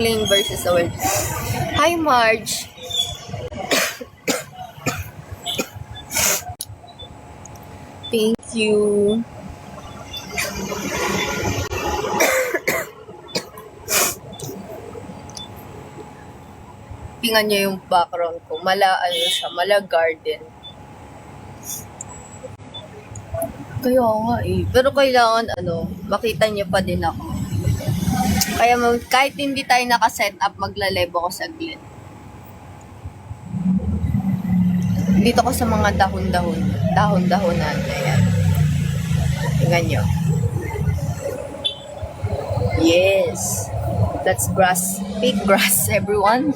Lane versus the world. Hi, Marge. Thank you. Tingnan niyo yung background ko. Mala garden. Kaya nga eh. Pero kailangan makita niyo pa din ako. Kaya kahit hindi tayo naka-set up, magla-live ako saglit. Dito ko sa mga dahon-dahonan. Ayan. Tingnan nyo. Yes. That's grass. Fake grass, everyone.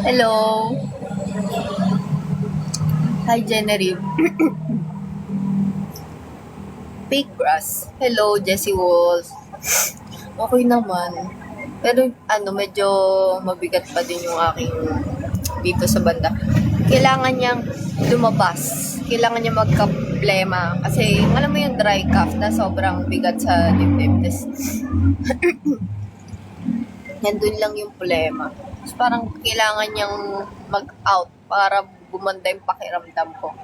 Hello. Hi, Genevieve. Fake grass. Hello, Jessie Walls. Okay naman. Pero medyo mabigat pa din yung aking dito sa banda. Kailangan niyang lumabas. Kailangan niya magka-plema. Kasi, alam mo yung dry cough na sobrang bigat sa dibdib. Nandun lang yung plema. So, parang kailangan niyang mag-out para gumanda yung pakiramdam ko.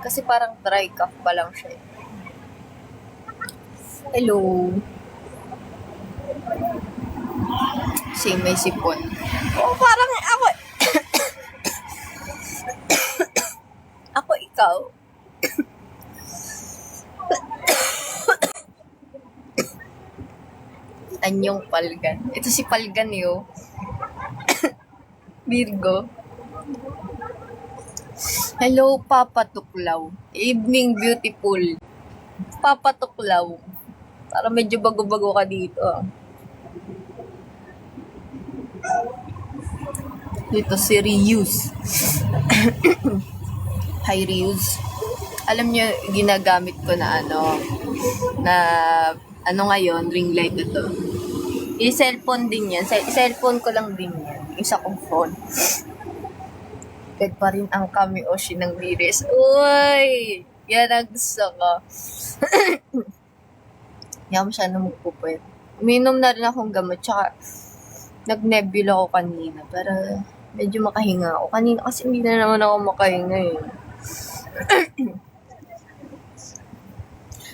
Kasi parang dry cough pa lang siya. Hello. May sipon. Oh, parang ako. Ako, ikaw. Anyong Palgan. Ito si Palgan yo. Virgo. Hello, Papa Tuklaw. Evening, beautiful. Papa Tuklaw. Para medyo bago-bago ka dito. Dito si Reuse. Hi, Reuse. Alam niyo, ginagamit ko na ngayon, ring light na to. Yung cellphone din yan. Cellphone ko lang din yan. Isa kong phone. Pwede pa rin ang Kami-Oshi ng Liris. Uy! Yan ang gusto ko. Yan siya na magpupwede. Uminom na rin akong gamot. Tsaka, nag-nebula ako kanina. Para medyo makahinga ako. Kanina kasi hindi na naman ako makahinga eh.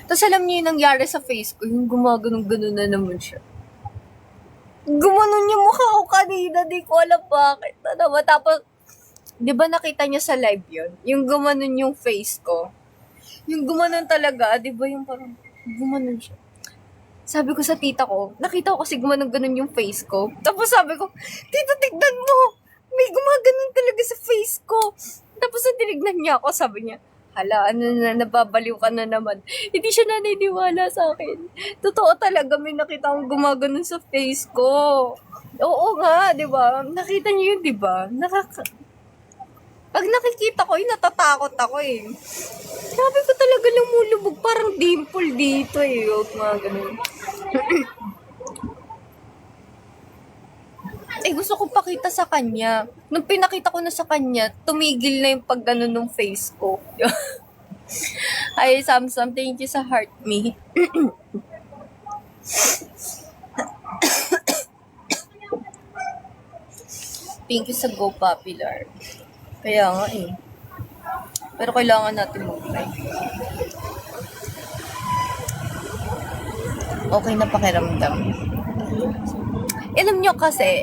Tapos alam niyo yung nangyari sa face ko. Yung gumaganon-ganon na naman siya. Gumanon yung mukha ko kanina. Di ko alam bakit. Tapos, di ba nakita niya sa live yun? Yung gumanon yung face ko. Yung gumanon talaga. Di ba yung parang gumanon siya. Sabi ko sa tita ko, nakita ko kasi gumanon-ganon yung face ko. Tapos sabi ko, tita, tignan mo! May gumaganon talaga sa face ko. Tapos tinignan niya ako, sabi niya, hala, nababaliw ka na naman. Hindi siya naniniwala sa akin. Totoo talaga, may nakita akong gumaganon sa face ko. Oo nga, di ba? Nakita niyo yun, di ba? Pag nakikita ko, natatakot ako eh. Sabi ko talaga lumulubog, parang dimple dito eh. Huwag mga ganun. Gusto ko pakita sa kanya. Nung pinakita ko na sa kanya, tumigil na yung pag-ganon ng face ko. Hi, Samsam. Thank you sa heart me. Thank you sa Go Popular. Kaya nga eh. Pero kailangan natin mag-live. Okay na pakiramdam. Alam nyo kasi,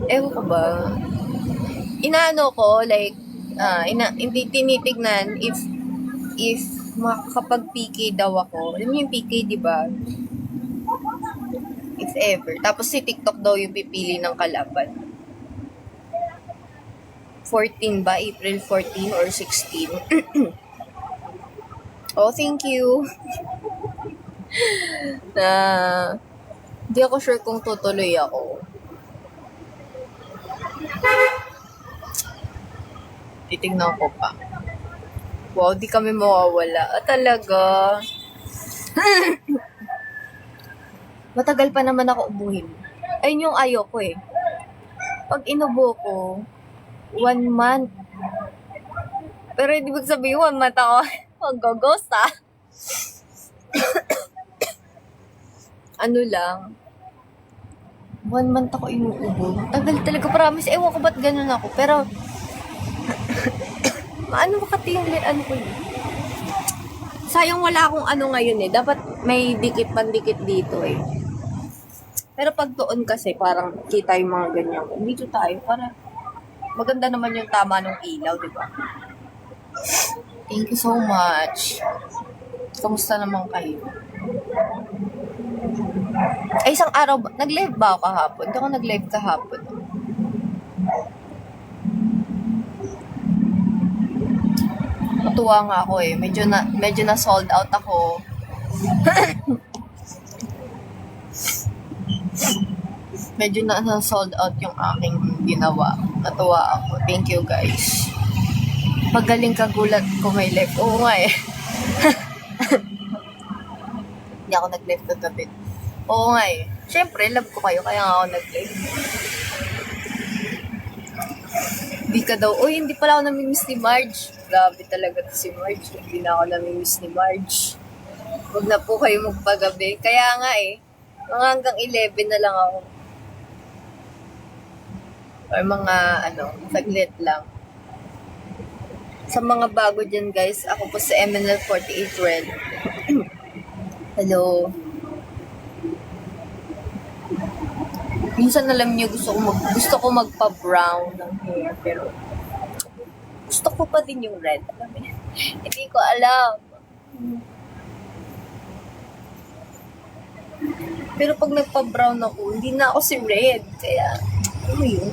ewan ko ba, inaano ko, like, hindi tinitignan if makakapag-PK daw ako. Alam niyo yung PK, di ba? If ever. Tapos si TikTok daw yung pipili ng kalaban. 14 ba? April 14 or 16? Oh, thank you. Hindi ako sure kung tutuloy ako. Titignan ko pa. Wow, di kami mawawala. Talaga. Matagal pa naman ako ubuhin. Ayun yung ayoko eh. Pag inubo ko, 1 month. Pero hindi ibig sabihin 1 month ako mag-ghost ah. Ano lang, 1 month ako inuubo. Tagal talaga, promise. Ewan ko ba't ganun ako. Pero, ano makati yung ano ko yun? Sayang wala akong ano ngayon eh. Dapat may pandikit dito eh. Pero pag doon kasi, parang kita yung mga ganyan. Dito tayo, para maganda naman yung tama ng ilaw, di ba? Thank you so much. Kamusta naman kayo? Ay, isang araw ba? Nag-live ba ako kahapon? Hindi ako nag-live kahapon. Natuwa nga ako eh. Medyo na sold out ako. Medyo na sold out yung aking ginawa. Natuwa ako. Thank you guys. Magaling kagulat ko may live. Oo nga eh. Hindi ako nag-live kagabi. Oo nga eh. Siyempre, love ko kayo. Kaya nga ako nag-live. Hindi ka daw, uy, hindi pala ako namimiss ni Marge. Grabe talaga to si Marge. Hindi na ako namimiss ni Marge. Huwag na po kayo magpagabi. Kaya nga eh. Mga hanggang 11 na lang ako. Or mga, saglit lang. Sa mga bago dyan guys, ako po sa MNL48 Red. Hello. Minsan alam niyo gusto ko magpa-brown ng hair, pero gusto ko pa din yung red. Hindi ko alam. Pero pag nagpa-brown ako, hindi na ako si red. Kaya, ano yun?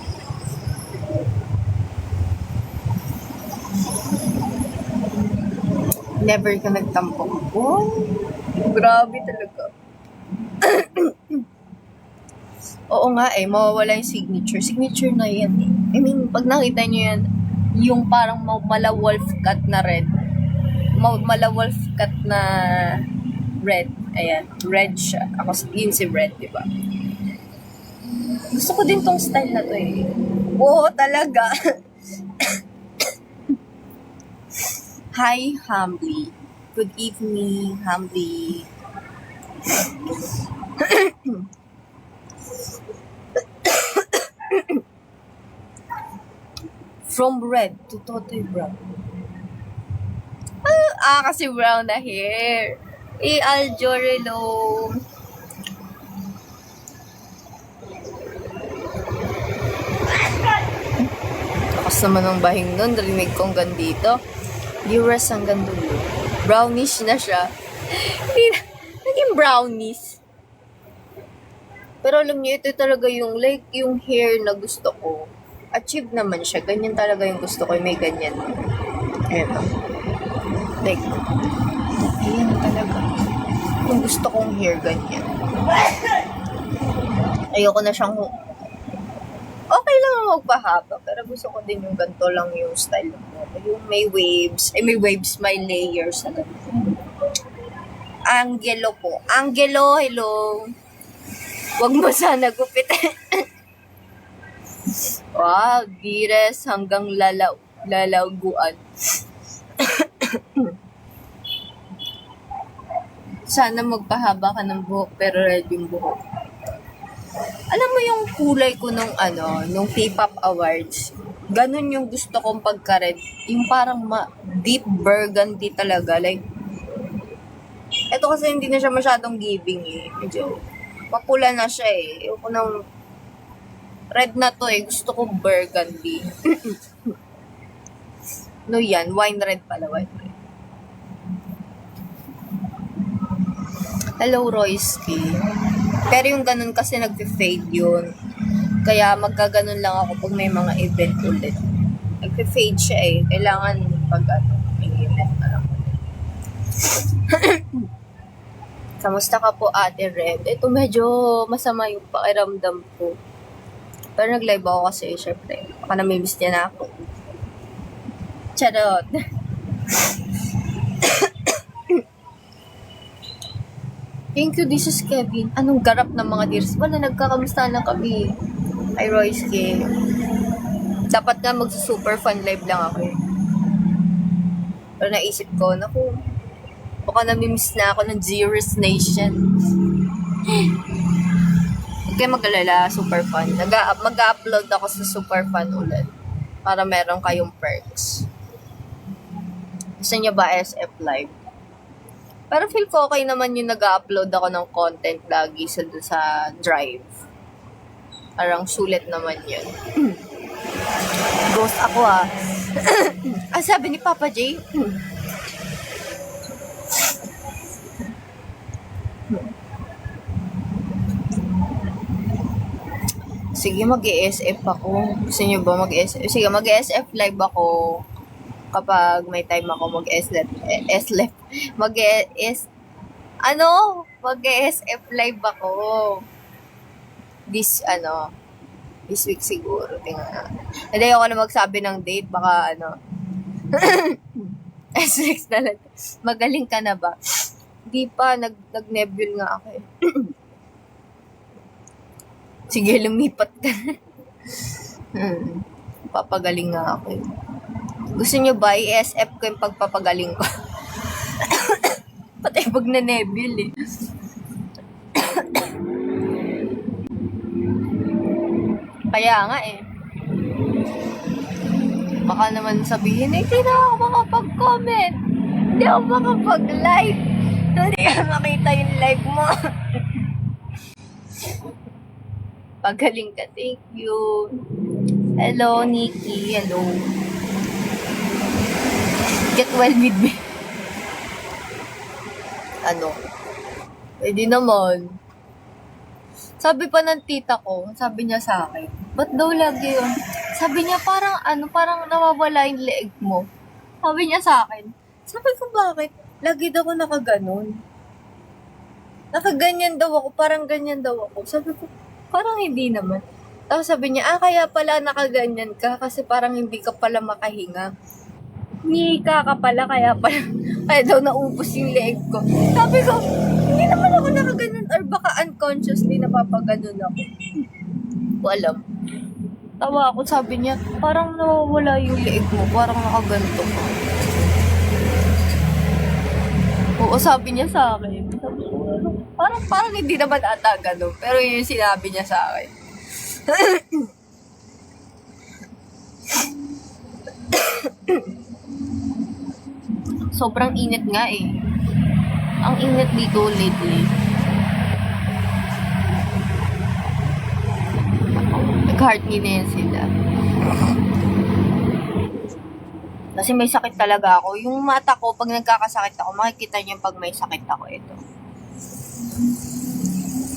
Never ka nagtampok. Oh, grabe talaga. Oo nga eh, mawawala yung signature. Signature na yan eh. I mean, pag nakita nyo yan, yung parang mala-wolf cut na red. Mala-wolf cut na red. Ayan, red siya. Ako, yun si red, di ba? Gusto ko din tong style na to eh. Oo, talaga. Hi, Humbly. Good evening, Humbly. From red to totally brown. Kasi brown na hair. Aljorelo. Lakas naman ng bahing nun. Rinig kong gandito. Viewers hanggang dulo. Brownish na siya. Naging brownish. Pero alam niyo, ito talaga yung yung hair na gusto ko. Achieve naman siya. Ganyan talaga yung gusto ko. May ganyan. Ayan. Like, ayan talaga. Yung gusto kong hair, ganyan. Ayoko na siyang okay lang magpahaba, pero gusto ko din yung ganito lang yung style mo. Yung may waves, may layers na ganito. Angelo po. Angelo, hello. Wag mo sana gupitin. Wow, Gires hanggang lalawguan. Sana magpahaba ka ng buhok, pero red yung buhok. Alam mo yung kulay ko nung P-Pop Awards? Ganun yung gusto kong pagka-red. Yung parang deep burgundy talaga. Like, eto kasi hindi na siya masyadong giving eh. Medyo papula na siya eh. Yung ko ng red na to eh. Gusto ko burgundy. No yan, wine red pala. Wine red. Hello, Royski. Pero yung ganun kasi nagpe-fade yun. Kaya magkaganon lang ako pag may mga event ulit. Nagpe-fade siya eh. Kailangan pag may event na lang ulit. Kamusta ka po, Ate Red? Ito medyo masama yung pakiramdam ko. Pero nag-live ako kasi, syempre. Baka namimiss niya na ako. Charot. Thank you, this is Kevin. Anong garap ng mga dears? Wala, nagkakamusta na kami. Hi, Royce. Dapat nga mag-super fun live lang ako eh. Pero naisip ko, naku, baka namimiss na ako ng Zeros Nation. Kaya mag-alala, super fun. Mag-upload ako sa super fun ulit. Para meron kayong perks. Gusto niyo ba SF Live? Pero feel ko okay naman yung nag-upload ako ng content lagi sa Drive. Parang sulit naman yun. Ghost ako ah. Sabi ni Papa J. Sige, mag-ESF ako. Gusto nyo ba mag-ESF? Sige, mag-ESF live ako kapag may time ako mag-ESF. Mag-ESF live ako. This week siguro. Tingnan. Hindi ako na magsabi ng date. Baka S6 na lang. Magaling ka na ba? Di pa. Nag-nebule nga ako eh. Sige, lumipat ka. Papagaling nga ako eh. Gusto nyo ba i-SF ko yung pagpapagaling ko? Patay pag na-nebule eh. Kaya nga eh. Baka naman sabihin, hindi na ako makapag-comment. Hindi ako makapag-live. Hindi ka makita yung live mo. Pagaling ka, thank you. Hello, Nikki. Hello. Get well with me. Pwede naman. Sabi pa ng tita ko, sabi niya sa akin, ba't daw lagi yun? Sabi niya, parang nawawala yung leeg mo. Sabi niya sa akin. Sabi ko, bakit? Lagi daw ako nakaganon. Nakaganyan daw ako, parang ganyan daw ako. Sabi ko, parang hindi naman. Tapos sabi niya, kaya pala nakaganyan ka kasi parang hindi ka pala makahinga. Nika ka pala, kaya daw naubos yung leeg ko. Sabi ko, hindi naman ako nakaganyan or baka unconsciously napapaganon ako. Walam. Tawa ako, sabi niya, parang nawawala yung leeg mo, parang nakaganto ka. Oo, sabi niya sa akin. Sabi ko, parang hindi naman ata gano'n. Pero yun yung sinabi niya sa akin. Sobrang init nga eh. Ang init dito lately. Nag-heart me na yan sila. Kasi may sakit talaga ako. Yung mata ko, pag nagkakasakit ako, makikita niyo pag may sakit ako. Ito.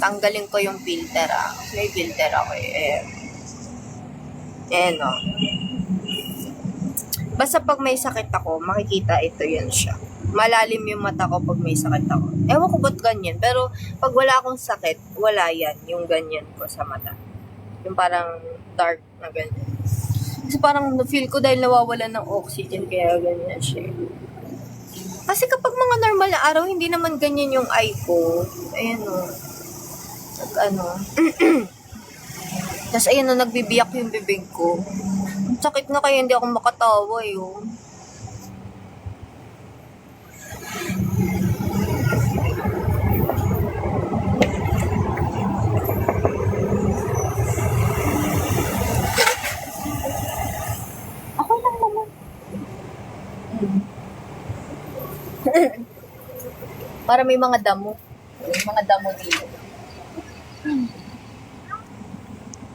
Tanggalin ko yung filter ah. May filter ako eh. No. Basta pag may sakit ako, makikita ito yan siya. Malalim yung mata ko pag may sakit ako. Ewan ko ba't ganyan. Pero pag wala akong sakit, wala yan. Yung ganyan ko sa mata. Yung parang dark na ganyan. Kasi parang feel ko dahil nawawalan ng oxygen, kaya ganyan siya. Kasi kapag mga normal na araw, hindi naman ganyan yung eye ko. Ayan o. Tapos ayan o, nagbibiyak yung bibig ko. Ang sakit na kaya hindi ako makatawa yun. Ako lang naman. Para may mga damo. May mga damo dito.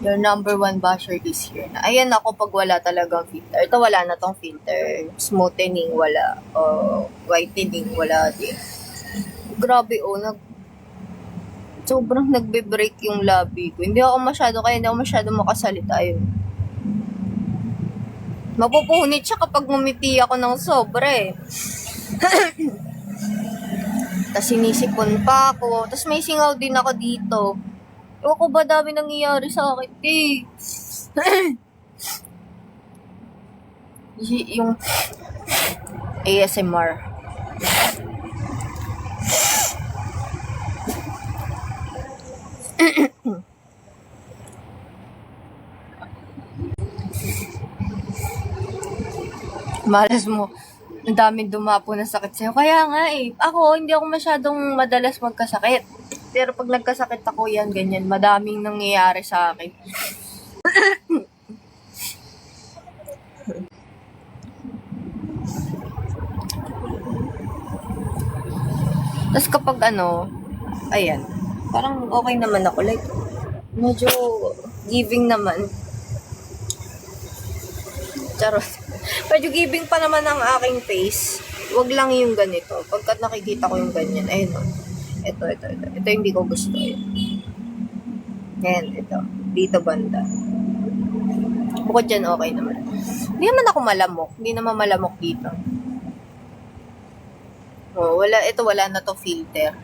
Your number one basher this year. Ayan ako pag wala talagang filter. Ito wala na tong filter. Smoothening wala. Whitening wala din. Grabe sobrang nagbe-break yung labi ko. Hindi ako masyado makasalita yun. Mapupunit siya kapag ngumiti ako ng sobra eh. Tapos sinisipon pa ako. Tapos may singaw din ako dito. Ewan ko ba dami nangyayari sa akin eh. Yung ASMR. Malas mo. Ang daming dumapo na sakit sa'yo. Kaya nga eh. Ako, hindi ako masyadong madalas magkasakit. Pero pag nagkasakit ako yan, ganyan, madaming nangyayari sa akin. Tapos kapag ayan, parang okay naman ako. Like, medyo giving naman. Charot. Medyo giving pa naman ang aking face. Wag lang yung ganito. Pagkat nakikita ko yung ganyan, ayun o. Ito. Ito hindi ko gusto. Ayan, ito. Dito banda. Bukod dyan, okay naman. Hindi naman ako malamok. Hindi naman malamok dito. Oh, wala na to filter.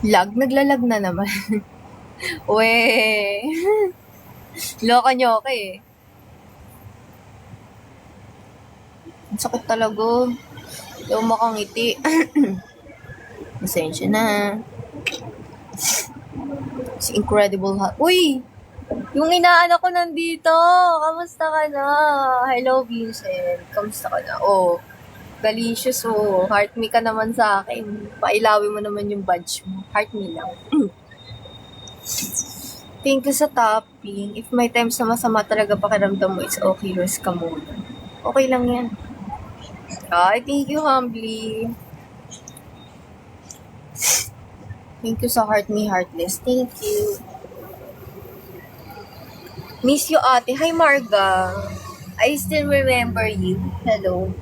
Naglalag na naman. Uwe. Loka nyo ako eh. Ang sakit talaga. Hindi ako makangiti. Pasensya na. Si Incredible Hulk. Uy! Yung inaanak ko nandito. Kamusta ka na? Hello, Vincent. Kamusta ka na? Oh, Galicious mo. Heart me ka naman sa akin. Pailawin mo naman yung badge mo. Heart me lang. Thank you sa topping. If may times na masama talaga pakiramdam mo, it's okay. Rest ka muna. Okay lang yan. Ay, thank you, humbly. Thank you sa Heart Me Heartless. Thank you. Miss you, ate. Hi, Marga. I still remember you. Hello.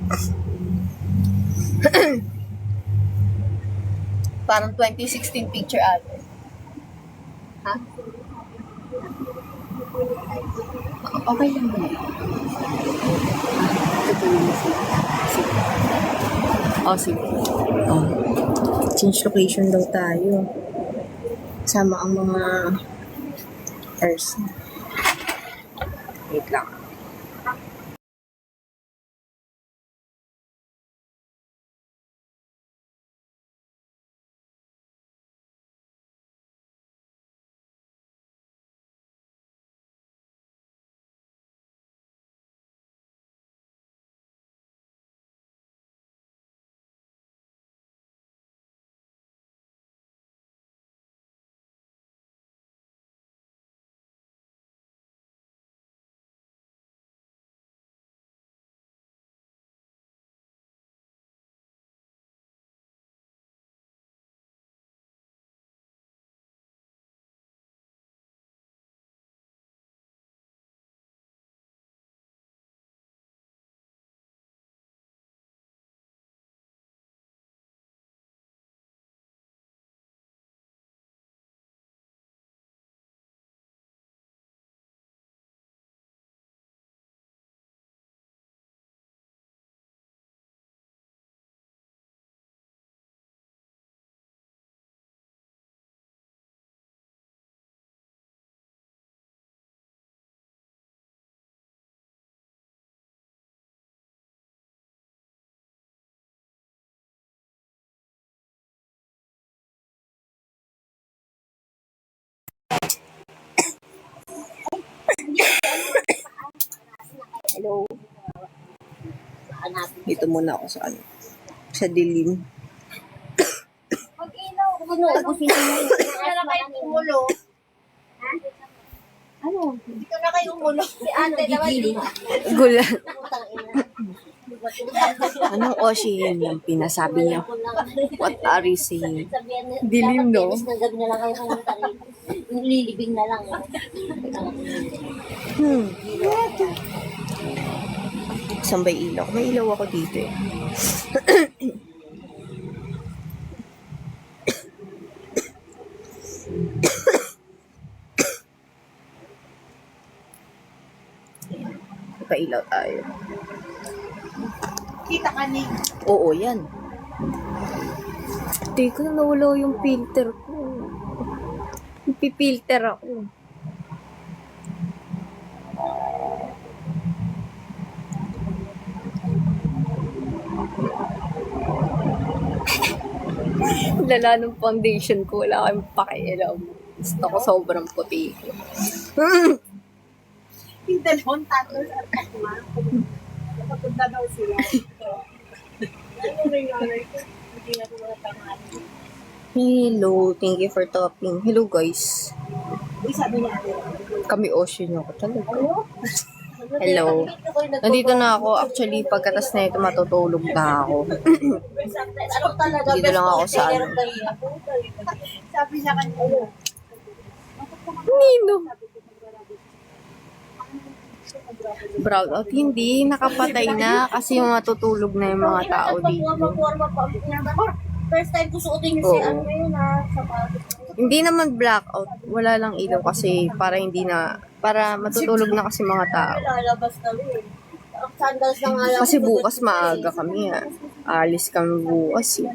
Parang 2016 picture, ate. Ha? Okay lang ba? Sige. Oh. Change location daw tayo. Sama ang mga person. Wait lang. Hello. Dito muna ako sa dilim. Mag-ilaw. Tapusin mo yun. Dito na kayo umulo. Ano? Dito na kayo umulo. Si ate naman dito. Gulan. Anong Oshi yun yung pinasabi niyo? What are you saying? Dilim, no? Gabi na lang kayo pumunta rin. Lilibing na lang. Saan ba ilaw? May ilaw ako dito eh. Pailaw tayo. Kita ka ni. Oo, yan. Teka, nawala yung filter ko. Pipilter ako. Lala ng foundation ko. Wala kang pakialam. Gusto ko sobrang puti. Yung dalawang tatlo sa tatma. Kapag daw sila. Hello, thank you for topping. Hello guys. Kami ocean ako talaga. Hello. Nandito na ako. Actually, pagkatas na ito, matutulog na ako. Dito lang ako sa ano. Sabi sa kanya, Nino. Brownout. Hindi, nakapatay na kasi matutulog na yung mga tao dito. First time ko suotin yung Oo. si ano yun sapatos. Hindi naman blackout. Wala lang ilaw kasi para matutulog na kasi mga tao. Lalabas kami. Ang sandals na nga lang. Kasi bukas maaga kami Alis kami bukas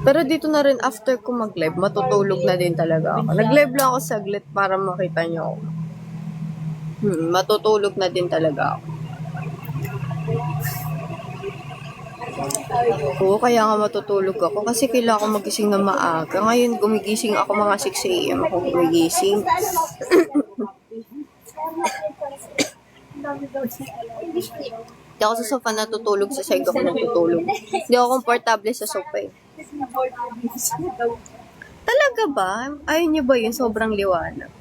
Pero dito na rin after ko mag-live, matutulog na din talaga ako. Nag-live lang ako saglit para makita nyo ako. Matutulog na din talaga ako. Oo, kaya nga matutulog ako kasi kailangan ko magising na maaga. Ngayon, gumigising ako mga 6 a.m. ako gumigising. Hindi ako sa sofa natutulog, sa side ako natutulog. Hindi ako komportable sa sofa eh. Talaga ba? Ayaw niyo ba yun? Sobrang liwanag.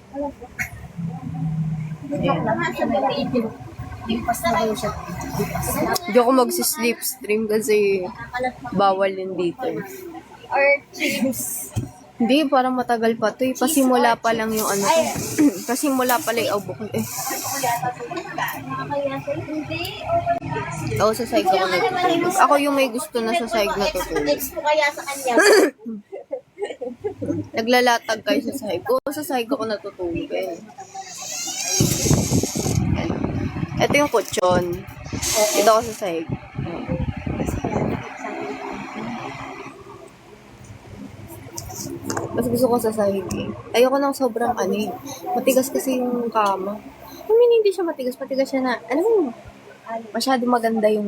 Hindi ako mag-sleep stream kasi bawal yun dito. Or chips. Hindi, parang matagal pa to eh. Pasimula pa lang yung ano. Pasimula pa lang yung abok. Ako sa side ako natutulog. Ako yung may gusto na sa side natutulog. Next ko kaya sa kanya. Naglalatag kayo sa side ko. Sa side ako natutulog eh. Ito yung kutsyon. Ito ako sa side. Mas gusto ko sa sahig eh. Ayoko nang sobrang ano eh. Matigas kasi yung kama. I mean, hindi siya matigas. Matigas siya na, ano, masyado maganda yung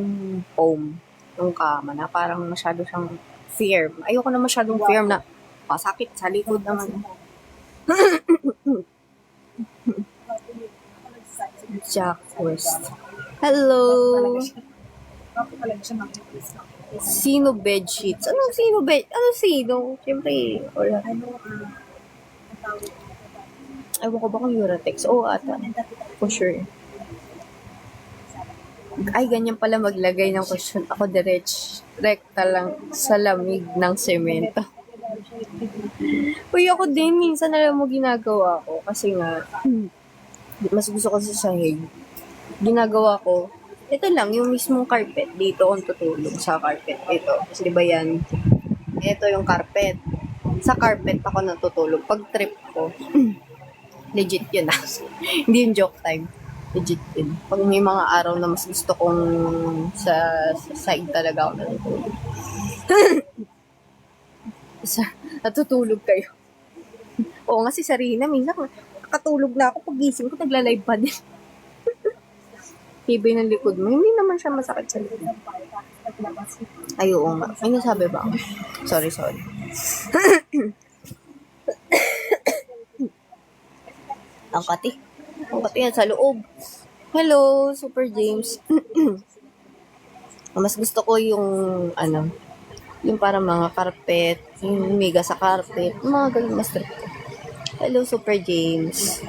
foam ng kama na parang masyado siyang firm. Ayoko na masyadong firm na pasakit sa likod naman. Jack West. Hello! Sino bed sheets? Anong sino bed? Ano sino? Siyempre, wala. Ewan ko ba kung Uratex? Oo, ata. For sure. Ay, ganyan pala maglagay ng cushion. Ako rekta lang sa lamig ng semento. Uy, ako din. Minsan na lang mo ginagawa ko. Kasi nga, mas gusto ko sa sahig. Ginagawa ko, ito lang, yung mismong carpet. Dito akong tutulog sa carpet. Ito. Kasi diba yan? Ito yung carpet. Sa carpet ako natutulog. Pag trip ko, legit yun Hindi yung joke time. Legit yun. Pag may mga araw na mas gusto kong sa side talaga ako natutulog. Natutulog kayo. Oo nga si Sarina, minsan nakatulog na ako. Pag gising ko, nagla-live pa din. Tibay ng likod mo. Hindi naman siya masakit sa likod. Ay, oo nga. Ay, nasabi ba ako? Sorry. Ang kati. Ang kati yan sa loob. Hello, Super James. Mas gusto ko yung, yung parang mga carpet, yung mega sa carpet, mga ganun mas trip ko. Hello, Super James.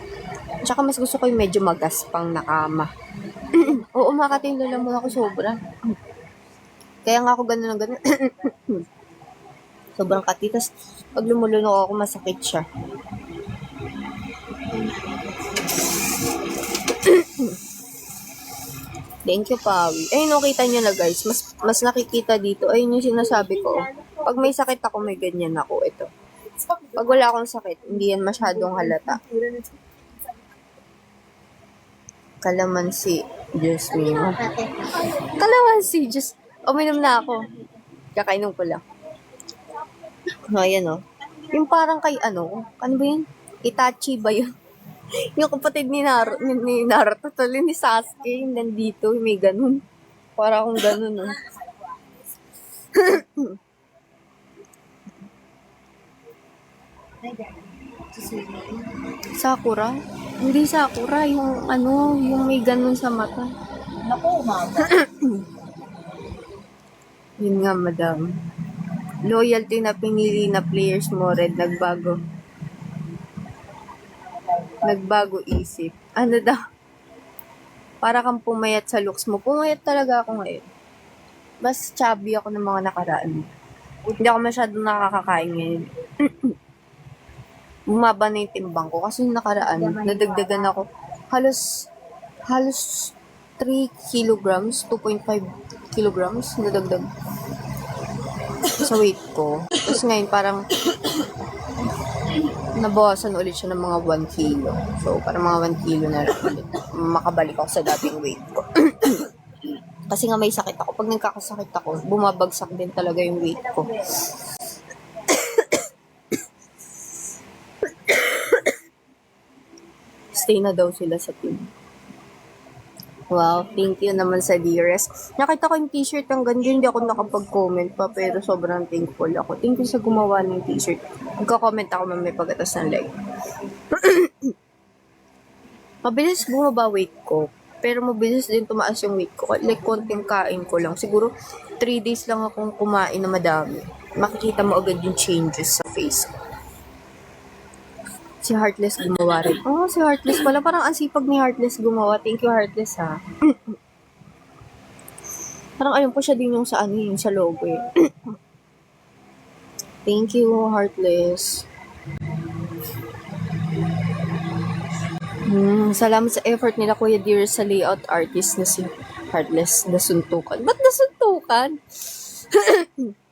Tsaka mas gusto ko yung medyo magaspang na kama. Oo, makating mo ako sobra. Kaya nga ako ganun. Sobrang kati. Tapos, pag lumulunok ako, masakit siya. Thank you, Pawi. Ayun, nakita nyo na guys. Mas nakikita dito. Ayun yung sinasabi ko. Pag may sakit ako, may ganyan ako. Ito. Pag wala akong sakit, hindi yan masyadong halata. Kalamansi. Diyos mio. Kalamansi. Just, uminom na ako. Kakainom ko lang. Ayan o. Yung parang kay ano ba yun? Itachi ba yun? Yung kapatid ni Naruto, tuloy ni Sasuke, yung nandito, may ganun. Para akong ganun, oh. Sakura? Hindi Sakura, yung ano, yung may ganun sa mata. Naku, umaga. Yun nga, madam. Loyalty na pinili na players mo, Red, nagbago. Nagbago isip. Ano daw? Para kang pumayat sa looks mo. Pumayat talaga ako ngayon. Mas chubby ako ng mga nakaraan. Hindi ako masyadong nakakakain ngayon. Bumaba na yung timbang ko. Kasi yung nakaraan, nadagdagan ako. Halos 3 kilograms, 2.5 kilograms, nadagdag sa weight ko. Tapos ngayon, parang nabawasan ulit siya ng mga 1 kilo. So, parang mga 1 kilo na lang ulit. Makabalik ako sa dating weight ko. Kasi nga may sakit ako. Pag nagkakasakit ako, bumabagsak din talaga yung weight ko. Stay na daw sila sa team. Wow, thank you naman sa dearest. Nakita ko yung t-shirt ang ganda, hindi ako nakapag-comment pa, pero sobrang thankful ako. Thank you sa gumawa ng t-shirt. Magka-comment ako mamaya pagkatas ng like. Mabilis bumaba weight ko, pero mabilis din tumaas yung weight ko. Like, konting kain ko lang. Siguro, 3 days lang akong kumain na madami. Makikita mo agad yung changes sa face ko. Si Heartless gumawa rin. Oh, si Heartless pala. Parang ang sipag ni Heartless gumawa. Thank you, Heartless, ha. Parang ayun po siya din yung sa ano, yung sa logo, eh. Thank you, Heartless. Salamat sa effort nila, Kuya Dear, sa layout artist na si Heartless. Nasuntukan. Ba't nasuntukan?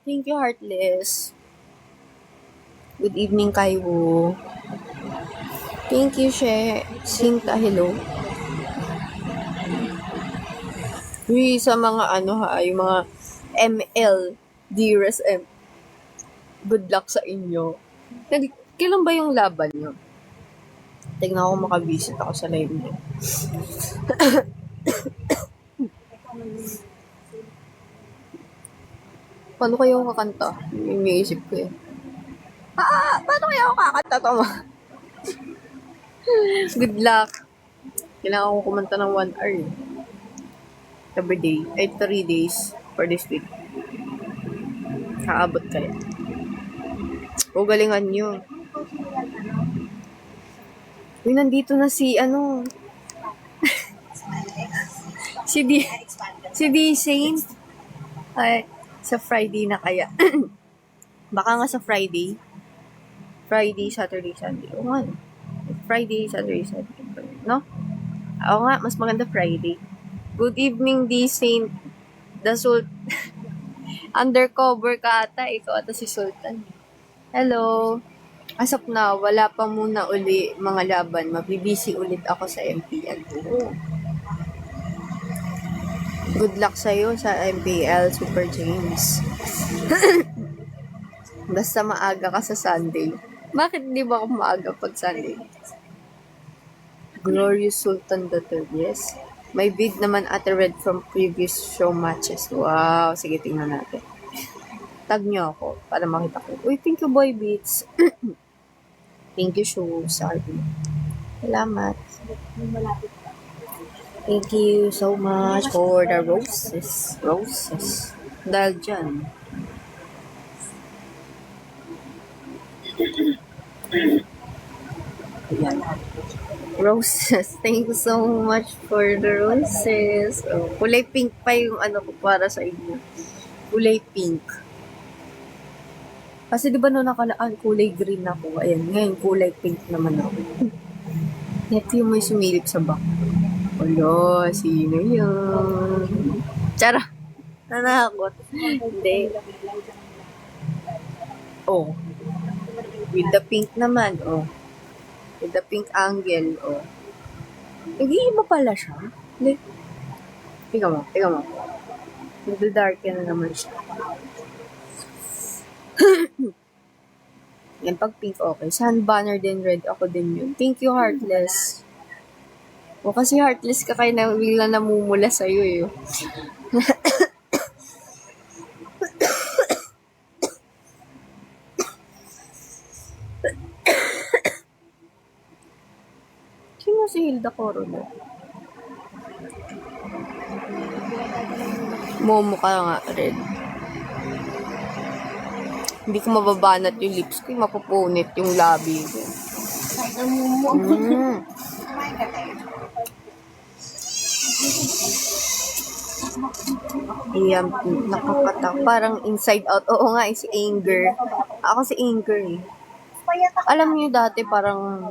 Thank you, Heartless. Good evening, Kaiwo. Thank you, She. Sinta, hello. Uy, sa mga ano ha, yung mga ML, dearest M. Good luck sa inyo. Kailan ba yung laban nyo? Tignan ko makabisit ako sa live nyo. Paano kayo kakanta? May isip ko eh. Paano kayo kakanta to? Good luck. Kailangan ko kumanta ng 1 hour. Every day. 3 days for this week. Kaabot kayo. O galingan nyo. Uy, nandito na si ano. si D Saint. Ay, sa Friday na kaya. Baka nga sa Friday. Friday, Saturday, Sunday. O nga. Friday, Saturday, Sunday. No? Oo nga, mas maganda Friday. Good evening, D. Saint. The Sultan. Undercover ka ata. Ikaw ata si Sultan. Hello. Asap na, wala pa muna uli mga laban. Mabibisi ulit ako sa MPL. Oh. Good luck sa'yo sa MPL Super James. Basta maaga ka sa Sunday. Bakit di ba ako maaga pag Sunday? Glorious Sultan Daughter, yes. May bid naman Ate Red from previous show matches. Wow, sige tingnan natin. Tag nyo ako para makita ko. Uy, thank you Boy Beats. Thank you show, sorry. Salamat. Thank you so much for the roses. Roses. Dahil dyan. Ayan. Roses. Thank you so much for the roses. Oh, kulay pink pa yung ano ko para sa inyo. Kulay pink. Kasi di ba no nakalaan kulay green ako. Ayan, ngayon kulay pink naman ako. Ito yung may sumilip sa back. Olo, sino yun? Tsara. Nanakot. Hindi. Oh. With the pink naman, oh. With the pink angle, oh. Nag-iiba pala siya. Like, tingnan mo. Nag-dark na naman siya. Yan, pag pink, okay. Sun banner din, red. Ako din yun. Thank you, Heartless. O, kasi Heartless ka kaya na bigla namumula sa'yo, eh. mo si Hilda Coronel? Momo ka nga, red. Hindi ko mababanat yung lips ko. Mapupunit yung labi ko. Mm. Ayan, nakakatak. Parang inside out. Oo nga, si Anger. Ako si Anger eh. Alam niyo dati parang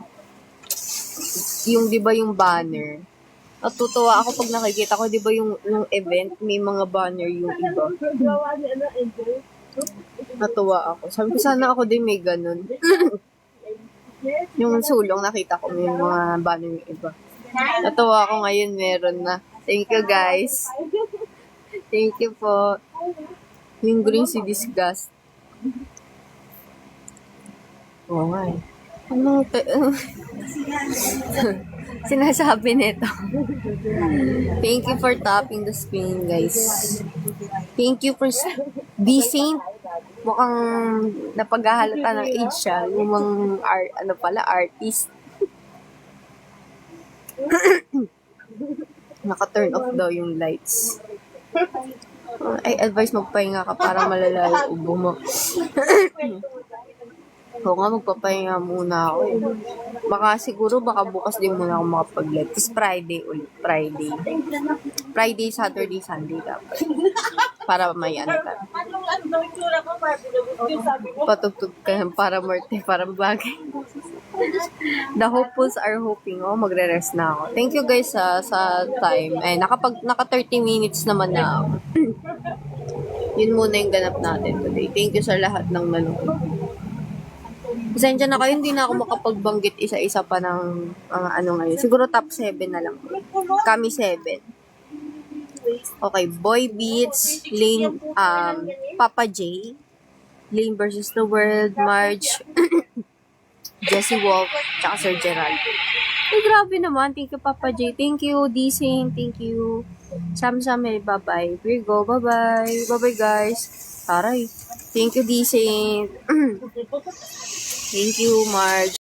yung 'di ba yung banner. Natutuwa ako pag nakikita ko 'di ba yung event may mga banner yung iba. Natuwa ako. Sabi ko sana ako din may ganun. Yung sulong nakita ko may mga banner yung iba. Natuwa ako ngayon meron na. Thank you guys. Thank you po. Yung green si Disgust. Oo nga eh. Ano sinasabi nito? Thank you for tapping the screen, guys. Thank you for be saint. Mukhang napaghahalata ng age siya. Yung mga artist. Naka-turn off daw yung lights. Ay, advice magpahinga ka para malala yung ubo mo. Oo nga, magpapahinga muna ako eh. Baka bukas din muna ako makapag-live. Tapos Friday ulit. Friday, Saturday, Sunday dapat. Para may ano ka. Patugtog ka para morte, para bagay. The hopefuls are hoping. Oh, magre-rest na ako. Thank you guys sa time. Eh, naka 30 minutes naman na ako. Yun muna yung ganap natin today. Thank you sa lahat ng nanonood. Pasensya na kayo, hindi na ako makapagbanggit isa-isa pa ng mga ano ngayon. Siguro top 7 na lang. Kami 7. Okay, Boy Beats, Lane, Papa J, Lane versus the World, Marge, Jesse Wolf, tsaka Sir Gerald. Ay, grabe naman. Thank you, Papa J. Thank you, D-Sing. Thank you. Sam-Sam, bye-bye. Virgo, bye-bye. Bye-bye, guys. Taray. Thank you, D-Sing. Thank you, Marge.